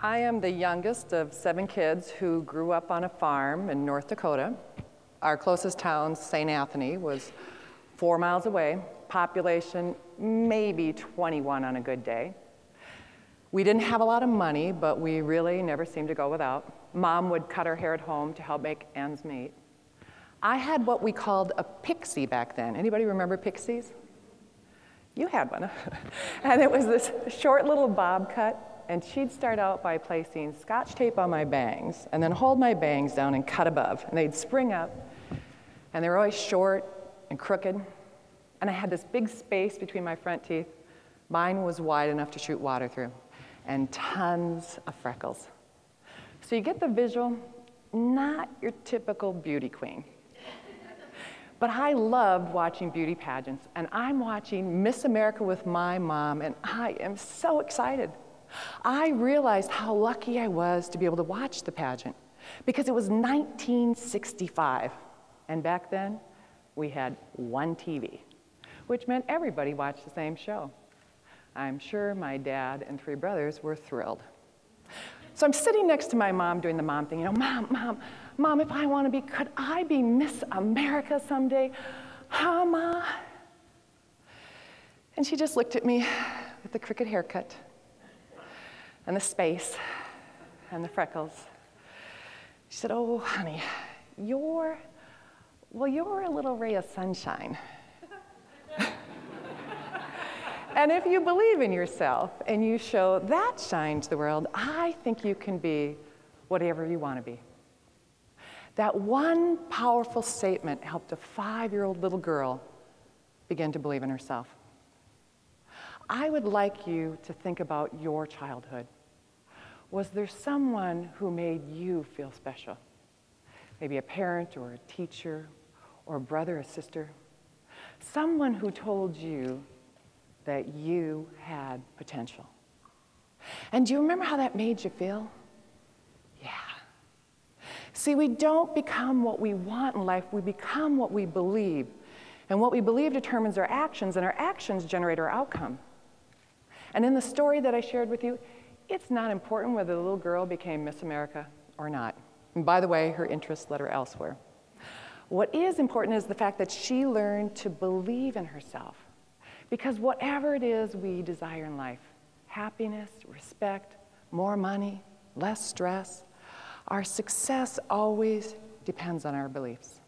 I am the youngest of 7 kids who grew up on a farm in North Dakota. Our closest town, St. Anthony, was 4 miles away. Population, maybe 21 on a good day. We didn't have a lot of money, but we really never seemed to go without. Mom would cut her hair at home to help make ends meet. I had what we called a pixie back then. Anybody remember pixies? You had one. And it was this short little bob cut, and she'd start out by placing Scotch tape on my bangs, and then hold my bangs down and cut above, and they'd spring up, and they were always short and crooked, and I had this big space between my front teeth. Mine was wide enough to shoot water through, and tons of freckles. So you get the visual, not your typical beauty queen. But I loved watching beauty pageants, and I'm watching Miss America with my mom, and I am so excited. I realized how lucky I was to be able to watch the pageant, because it was 1965, and back then, we had one TV, which meant everybody watched the same show. I'm sure my dad and 3 brothers were thrilled. So I'm sitting next to my mom doing the mom thing. You know, Mom, if I want to be, could I be Miss America someday? Huh, Ma? And she just looked at me with the crooked haircut and the space and the freckles. She said, oh, honey, you're a little ray of sunshine. And if you believe in yourself and you show that shine to the world, I think you can be whatever you want to be. That one powerful statement helped a 5-year-old little girl begin to believe in herself. I would like you to think about your childhood. Was there someone who made you feel special? Maybe a parent or a teacher or a brother or sister. Someone who told you that you had potential. And do you remember how that made you feel? Yeah. See, we don't become what we want in life, we become what we believe. And what we believe determines our actions, and our actions generate our outcome. And in the story that I shared with you, it's not important whether the little girl became Miss America or not. And by the way, her interests led her elsewhere. What is important is the fact that she learned to believe in herself. Because whatever it is we desire in life, happiness, respect, more money, less stress, our success always depends on our beliefs.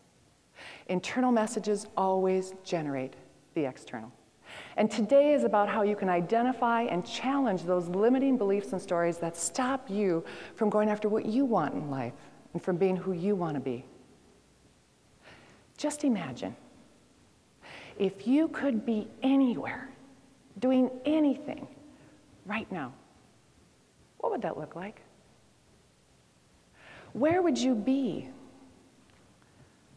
Internal messages always generate the external. And today is about how you can identify and challenge those limiting beliefs and stories that stop you from going after what you want in life and from being who you want to be. Just imagine, if you could be anywhere, doing anything right now, what would that look like? Where would you be?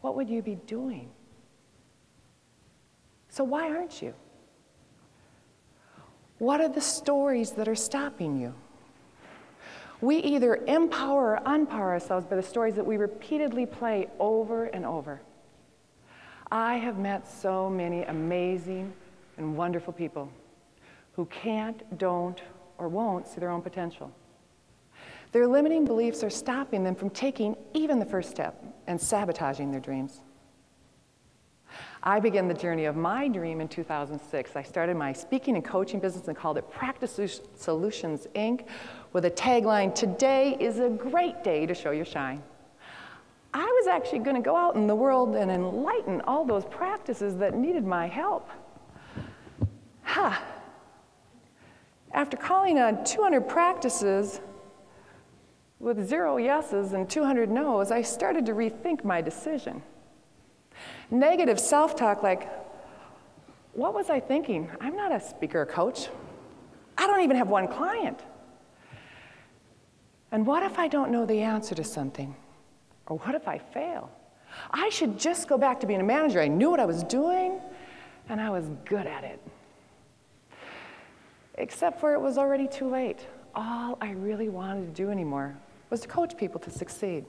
What would you be doing? So why aren't you? What are the stories that are stopping you? We either empower or unpower ourselves by the stories that we repeatedly play over and over. I have met so many amazing and wonderful people who can't, don't, or won't see their own potential. Their limiting beliefs are stopping them from taking even the first step and sabotaging their dreams. I began the journey of my dream in 2006. I started my speaking and coaching business and called it Practice Solutions, Inc. with a tagline, "Today is a great day to show your shine." I was actually going to go out in the world and enlighten all those practices that needed my help. After calling on 200 practices with 0 yeses and 200 no's, I started to rethink my decision. Negative self-talk like, what was I thinking? I'm not a speaker or coach. I don't even have one client. And what if I don't know the answer to something? Or what if I fail? I should just go back to being a manager. I knew what I was doing, and I was good at it. Except for it was already too late. All I really wanted to do anymore was to coach people to succeed.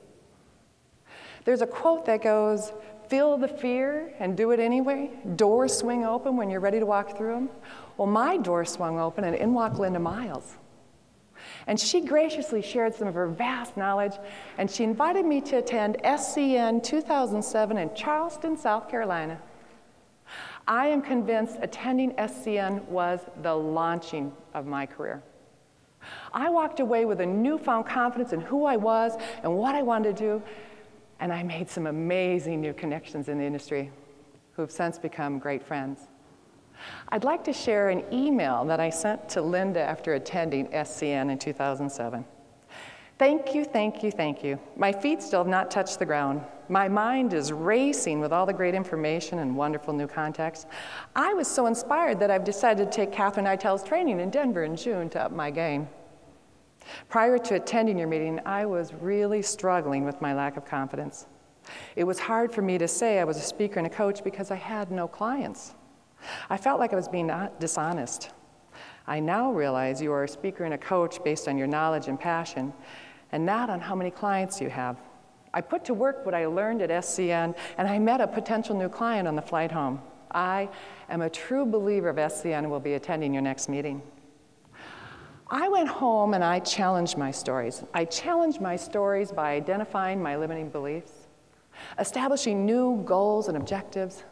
There's a quote that goes, "Feel the fear and do it anyway. Doors swing open when you're ready to walk through them." Well, my door swung open, and in walked Linda Miles. And she graciously shared some of her vast knowledge, and she invited me to attend SCN 2007 in Charleston, South Carolina. I am convinced attending SCN was the launching of my career. I walked away with a newfound confidence in who I was and what I wanted to do, and I made some amazing new connections in the industry who have since become great friends. I'd like to share an email that I sent to Linda after attending SCN in 2007. Thank you, thank you, thank you. My feet still have not touched the ground. My mind is racing with all the great information and wonderful new contacts. I was so inspired that I've decided to take Catherine Eitel's training in Denver in June to up my game. Prior to attending your meeting, I was really struggling with my lack of confidence. It was hard for me to say I was a speaker and a coach because I had no clients. I felt like I was being dishonest. I now realize you are a speaker and a coach based on your knowledge and passion, and not on how many clients you have. I put to work what I learned at SCN, and I met a potential new client on the flight home. I am a true believer of SCN and will be attending your next meeting. I went home and I challenged my stories. I challenged my stories by identifying my limiting beliefs, establishing new goals and objectives,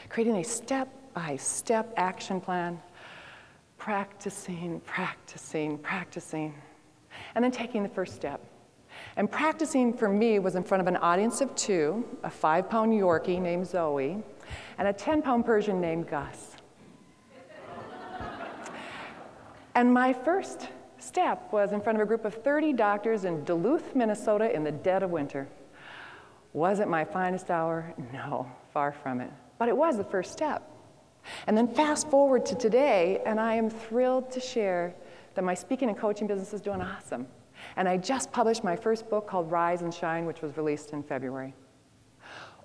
creating a step-by-step action plan, practicing, practicing, practicing, and then taking the first step. And practicing for me was in front of an audience of two, a 5-pound Yorkie named Zoe, and a 10-pound Persian named Gus. And my first step was in front of a group of 30 doctors in Duluth, Minnesota in the dead of winter. Was it my finest hour? No, far from it. But it was the first step. And then fast forward to today, and I am thrilled to share that my speaking and coaching business is doing awesome. And I just published my first book called Rise and Shine, which was released in February.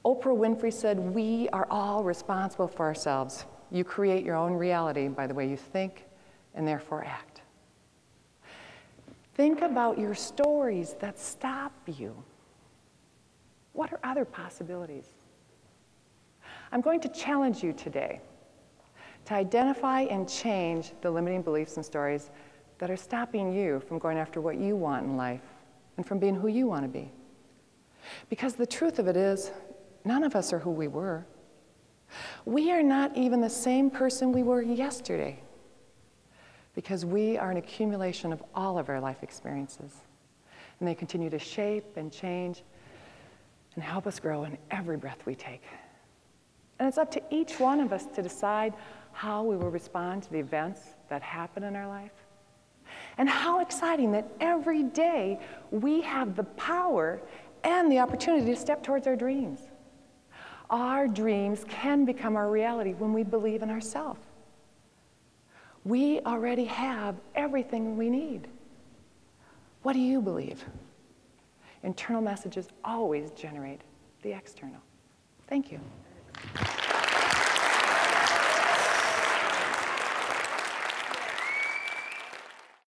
Oprah Winfrey said, "We are all responsible for ourselves. You create your own reality by the way you think and therefore act." Think about your stories that stop you. What are other possibilities? I'm going to challenge you today to identify and change the limiting beliefs and stories that are stopping you from going after what you want in life and from being who you want to be. Because the truth of it is, none of us are who we were. We are not even the same person we were yesterday, because we are an accumulation of all of our life experiences. And they continue to shape and change and help us grow in every breath we take. And it's up to each one of us to decide how we will respond to the events that happen in our life. And how exciting that every day we have the power and the opportunity to step towards our dreams. Our dreams can become our reality when we believe in ourselves. We already have everything we need. What do you believe? Internal messages always generate the external. Thank you.